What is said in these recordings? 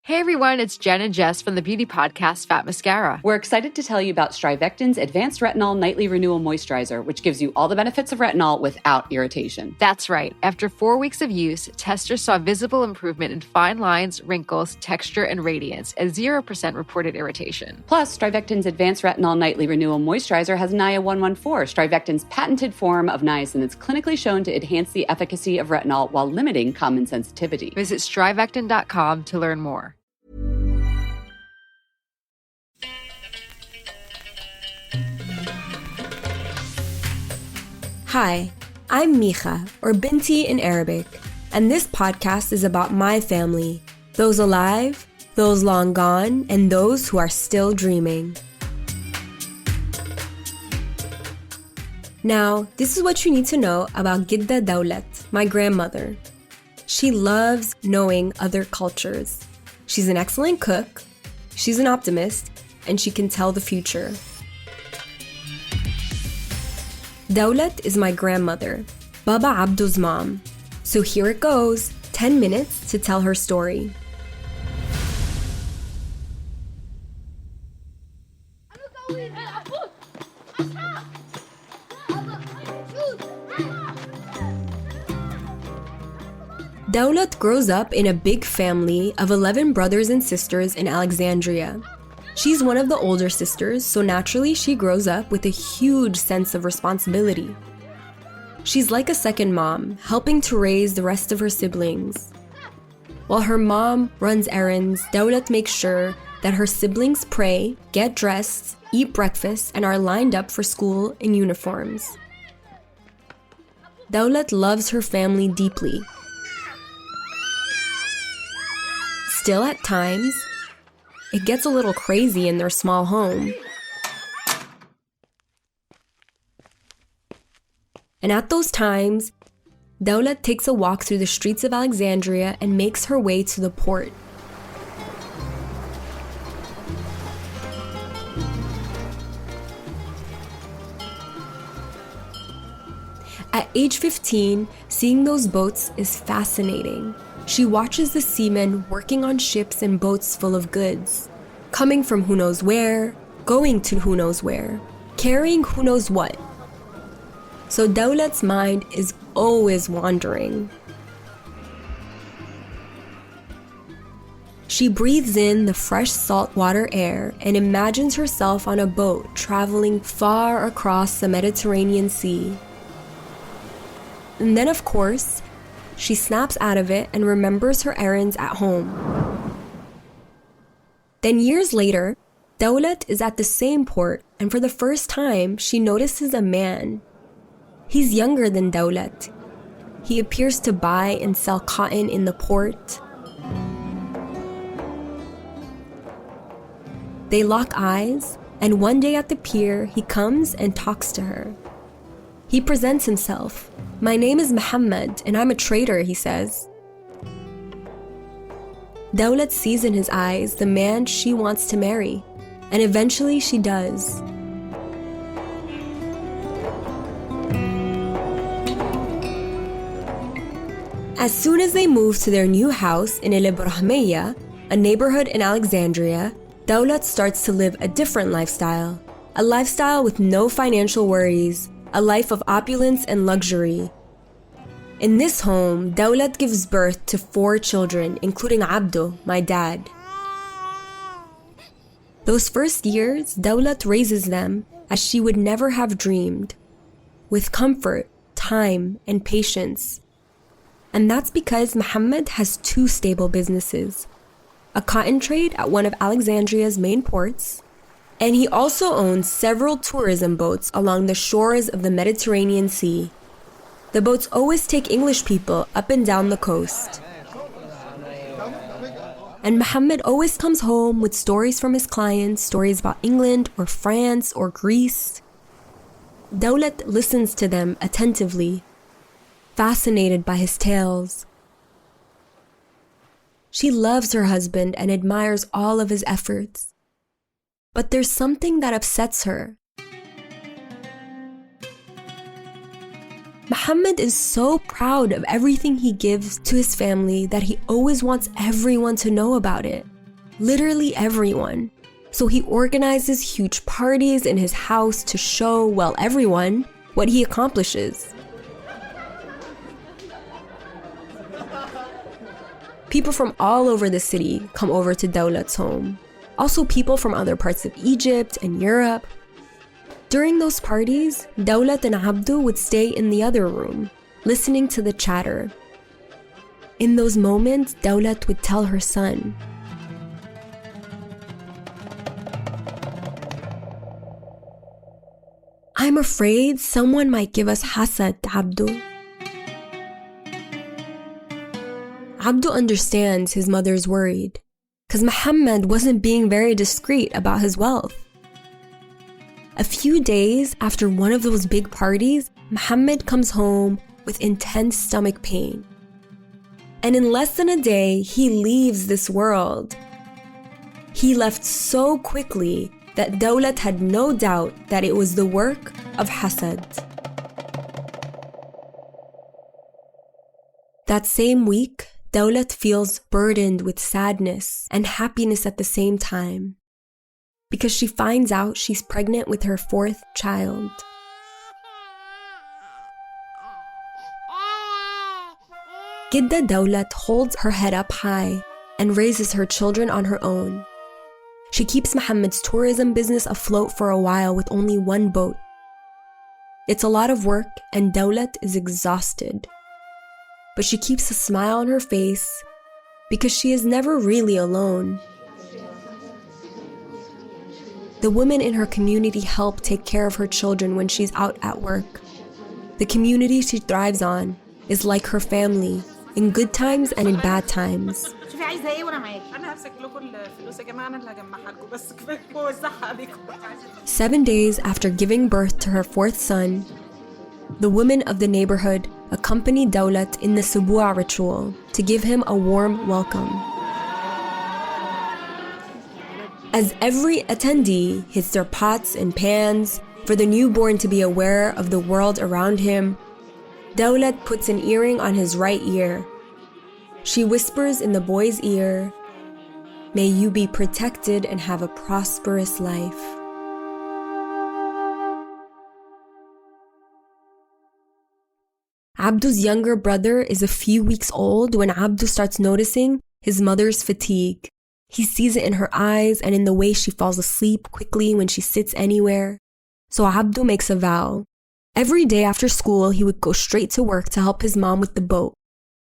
Hey everyone, it's Jen and Jess from the beauty podcast Fat Mascara. We're excited to tell you about Strivectin's Advanced Retinol Nightly Renewal Moisturizer, which gives you all the benefits of retinol without irritation. That's right. After 4 weeks of use, testers saw visible improvement in fine lines, wrinkles, texture, and radiance, and 0% reported irritation. Plus, Strivectin's Advanced Retinol Nightly Renewal Moisturizer has NIA-114, Strivectin's patented form of niacin that's clinically shown to enhance the efficacy of retinol while limiting common sensitivity. Visit strivectin.com to learn more. Hi, I'm Mija, or Binti in Arabic, and this podcast is about my family, those alive, those long gone, and those who are still dreaming. Now, this is what you need to know about Gidda Dawlat, my grandmother. She loves knowing other cultures. She's an excellent cook, she's an optimist, and she can tell the future. Dawlat is my grandmother, Baba Abdu's mom. So here it goes, 10 minutes to tell her story. Dawlat grows up in a big family of 11 brothers and sisters in Alexandria. She's one of the older sisters, so naturally she grows up with a huge sense of responsibility. She's like a second mom, helping to raise the rest of her siblings. While her mom runs errands, Dawlat makes sure that her siblings pray, get dressed, eat breakfast, and are lined up for school in uniforms. Dawlat loves her family deeply. Still, at times, it gets a little crazy in their small home. And at those times, Dawlat takes a walk through the streets of Alexandria and makes her way to the port. At age 15, seeing those boats is fascinating. She watches the seamen working on ships and boats full of goods, coming from who knows where, going to who knows where, carrying who knows what. So Dawlat's mind is always wandering. She breathes in the fresh saltwater air and imagines herself on a boat traveling far across the Mediterranean Sea. And then, of course, she snaps out of it and remembers her errands at home. Then years later, Dawlat is at the same port, and for the first time, she notices a man. He's younger than Dawlat. He appears to buy and sell cotton in the port. They lock eyes, and one day at the pier, he comes and talks to her. He presents himself. "My name is Muhammad, and I'm a trader," he says. Dawlat sees in his eyes the man she wants to marry, and eventually she does. As soon as they move to their new house in El Ibrahimiyya, a neighborhood in Alexandria, Dawlat starts to live a different lifestyle. A lifestyle with no financial worries, a life of opulence and luxury. In this home, Dawlat gives birth to 4 children, including Abdu, my dad. Those first years, Dawlat raises them as she would never have dreamed, with comfort, time, and patience. And that's because Muhammad has 2 stable businesses, a cotton trade at one of Alexandria's main ports, and he also owns several tourism boats along the shores of the Mediterranean Sea. The boats always take English people up and down the coast. And Muhammad always comes home with stories from his clients, stories about England or France or Greece. Dawlat listens to them attentively, fascinated by his tales. She loves her husband and admires all of his efforts. But there's something that upsets her. Muhammad is so proud of everything he gives to his family that he always wants everyone to know about it. literally everyone. So he organizes huge parties in his house to show, well, everyone what he accomplishes. People from all over the city come over to Dawlat's home. Also people from other parts of Egypt and Europe. During those parties, Dawlat and Abdu would stay in the other room, listening to the chatter. In those moments, Dawlat would tell her son, "I'm afraid someone might give us hasad, Abdu." Abdu understands his mother's worried, because Muhammad wasn't being very discreet about his wealth. A few days after one of those big parties, Muhammad comes home with intense stomach pain. And in less than a day, he leaves this world. He left so quickly that Dawlat had no doubt that it was the work of hasad. That same week, Dawlat feels burdened with sadness and happiness at the same time, because she finds out she's pregnant with her 4th child. Gidda Dawlat holds her head up high and raises her children on her own. She keeps Muhammad's tourism business afloat for a while with only one boat. It's a lot of work and Dawlat is exhausted. But she keeps a smile on her face because she is never really alone. The women in her community help take care of her children when she's out at work. The community she thrives on is like her family, in good times and in bad times. 7 days after giving birth to her 4th son, the women of the neighborhood accompany Dawlat in the Subu'a ritual to give him a warm welcome. As every attendee hits their pots and pans for the newborn to be aware of the world around him, Dawlat puts an earring on his right ear. She whispers in the boy's ear, "May you be protected and have a prosperous life." Abdu's younger brother is a few weeks old when Abdu starts noticing his mother's fatigue. He sees it in her eyes and in the way she falls asleep quickly when she sits anywhere. So Abdu makes a vow. Every day after school, he would go straight to work to help his mom with the boat.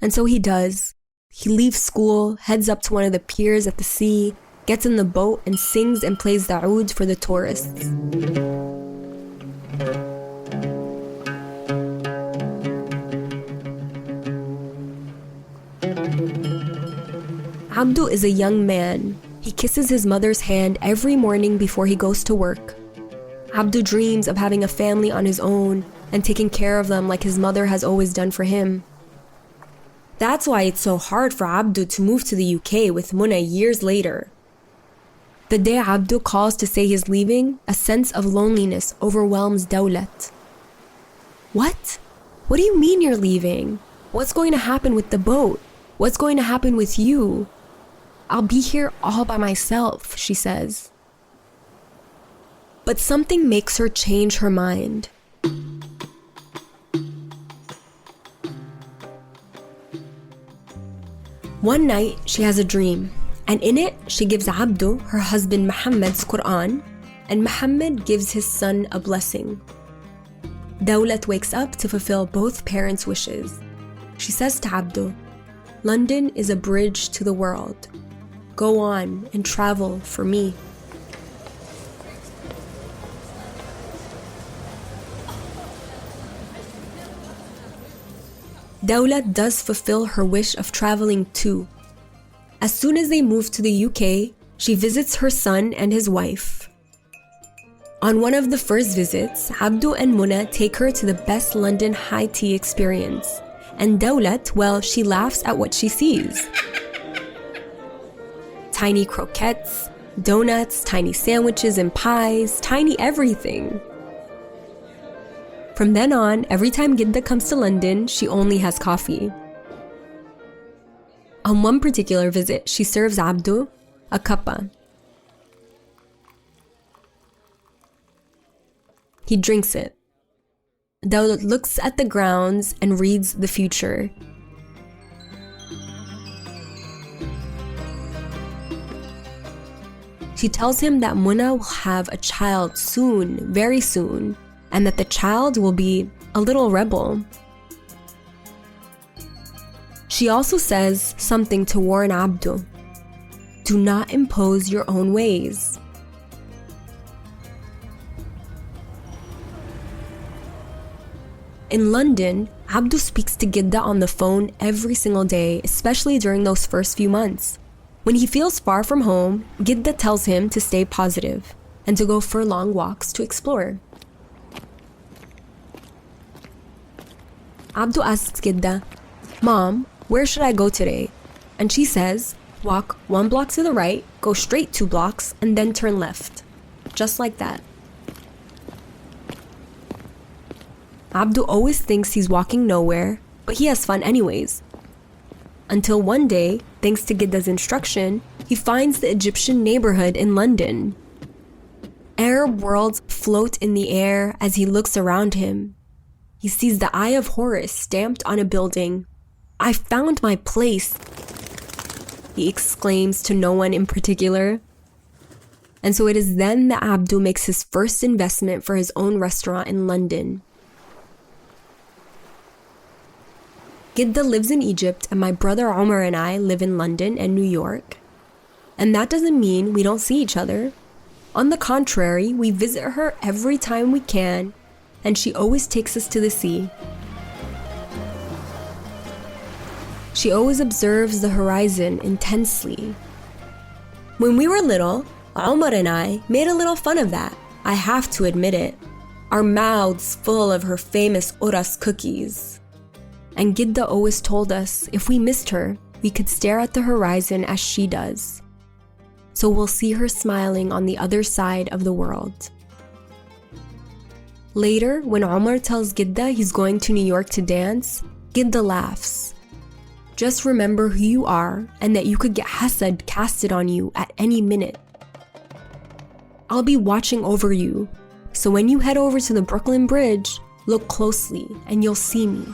And so he does. He leaves school, heads up to one of the piers at the sea, gets in the boat and sings and plays the oud for the tourists. Abdu is a young man. He kisses his mother's hand every morning before he goes to work. Abdu dreams of having a family on his own and taking care of them like his mother has always done for him. That's why it's so hard for Abdu to move to the UK with Muna years later. The day Abdu calls to say he's leaving, a sense of loneliness overwhelms Dawlat. What? What do you mean you're leaving? What's going to happen with the boat? What's going to happen with you? I'll be here all by myself, she says. But something makes her change her mind. One night, she has a dream, and in it, she gives Abdu, her husband Muhammad's Quran, and Muhammad gives his son a blessing. Dawlat wakes up to fulfill both parents' wishes. She says to Abdu, "London is a bridge to the world. Go on and travel for me." Dawlat does fulfill her wish of traveling too. As soon as they move to the UK, she visits her son and his wife. On one of the first visits, Abdu and Muna take her to the best London high tea experience. And Dawlat, well, she laughs at what she sees. Tiny croquettes, donuts, tiny sandwiches and pies, tiny everything. From then on, every time Gidda comes to London, she only has coffee. On one particular visit, she serves Abdu a cuppa. He drinks it. Daud looks at the grounds and reads the future. She tells him that Muna will have a child soon, very soon, and that the child will be a little rebel. She also says something to warn Abdu. Do not impose your own ways. In London, Abdu speaks to Gidda on the phone every single day, especially during those first few months. When he feels far from home, Gidda tells him to stay positive and to go for long walks to explore. Abdu asks Gidda, "Mom, where should I go today?" And she says, "Walk 1 block to the right, go straight 2 blocks, and then turn left." Just like that. Abdu always thinks he's walking nowhere, but he has fun anyways. Until one day, thanks to Gidda's instruction, he finds the Egyptian neighborhood in London. Arab worlds float in the air as he looks around him. He sees the Eye of Horus stamped on a building. "I found my place," he exclaims to no one in particular. And so it is then that Abdu makes his first investment for his own restaurant in London. Gidda lives in Egypt, and my brother Omar and I live in London and New York. And that doesn't mean we don't see each other. On the contrary, we visit her every time we can, and she always takes us to the sea. She always observes the horizon intensely. When we were little, Omar and I made a little fun of that. I have to admit it. Our mouths full of her famous Oras cookies. And Gidda always told us if we missed her, we could stare at the horizon as she does. So we'll see her smiling on the other side of the world. Later, when Omar tells Gidda he's going to New York to dance, Gidda laughs. Just remember who you are and that you could get hasad casted on you at any minute. I'll be watching over you, so when you head over to the Brooklyn Bridge, look closely and you'll see me.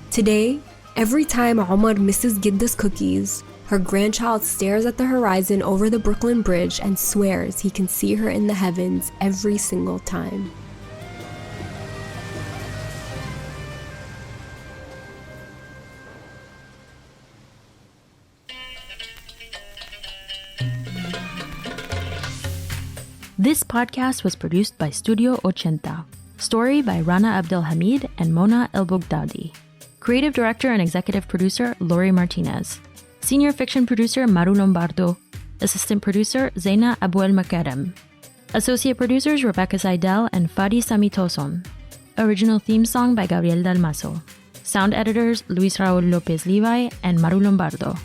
Today, every time Omar misses Gidda's cookies, her grandchild stares at the horizon over the Brooklyn Bridge and swears he can see her in the heavens every single time. This podcast was produced by Studio 80. Story by Rana Abdelhamid and Mona El-Boghdadi. Creative Director and Executive Producer, Lori Martinez. Senior Fiction Producer, Maru Lombardo. Assistant Producer, Zeina Abuel Makarem. Associate Producers, Rebecca Seidel and Fadi Samitoson. Original theme song by Gabriel Dalmaso. Sound editors, Luis Raul Lopez Levi and Maru Lombardo.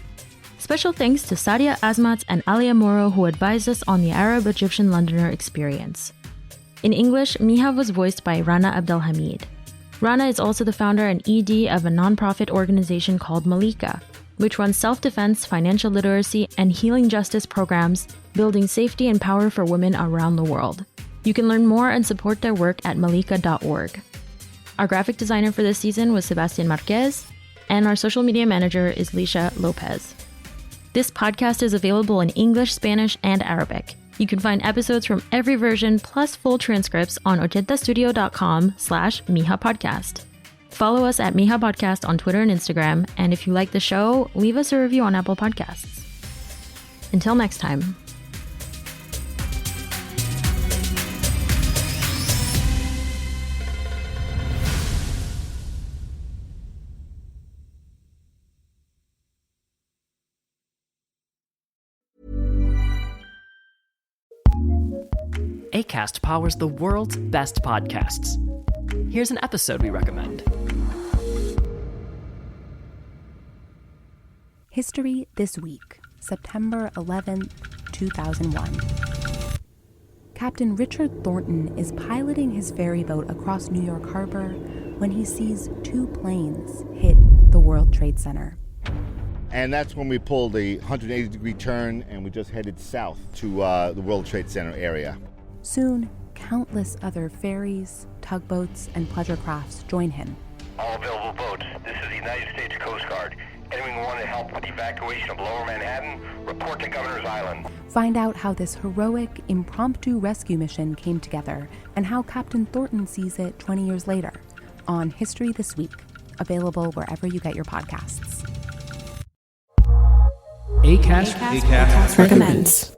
Special thanks to Sadia Asmatz and Alia Moro, who advised us on the Arab-Egyptian Londoner experience. In English, Miha was voiced by Rana Abdelhamid. Rana is also the founder and ED of a nonprofit organization called Malika, which runs self-defense, financial literacy, and healing justice programs, building safety and power for women around the world. You can learn more and support their work at malika.org. Our graphic designer for this season was Sebastian Marquez, and our social media manager is Lisha Lopez. This podcast is available in English, Spanish, and Arabic. You can find episodes from every version plus full transcripts on ochentastudio.com/Miha Podcast. Follow us at Miha Podcast on Twitter and Instagram, and if you like the show, leave us a review on Apple Podcasts. Until next time. Acast powers the world's best podcasts. Here's an episode we recommend. History This Week, September 11th, 2001. Captain Richard Thornton is piloting his ferry boat across New York Harbor when he sees 2 planes hit the World Trade Center. And that's when we pulled a 180-degree turn and we just headed south to the World Trade Center area. Soon, countless other ferries, tugboats, and pleasure crafts join him. All available boats. This is the United States Coast Guard. Anyone want to help with the evacuation of Lower Manhattan, report to Governor's Island. Find out how this heroic, impromptu rescue mission came together and how Captain Thornton sees it 20 years later on History This Week, available wherever you get your podcasts. Acast recommends.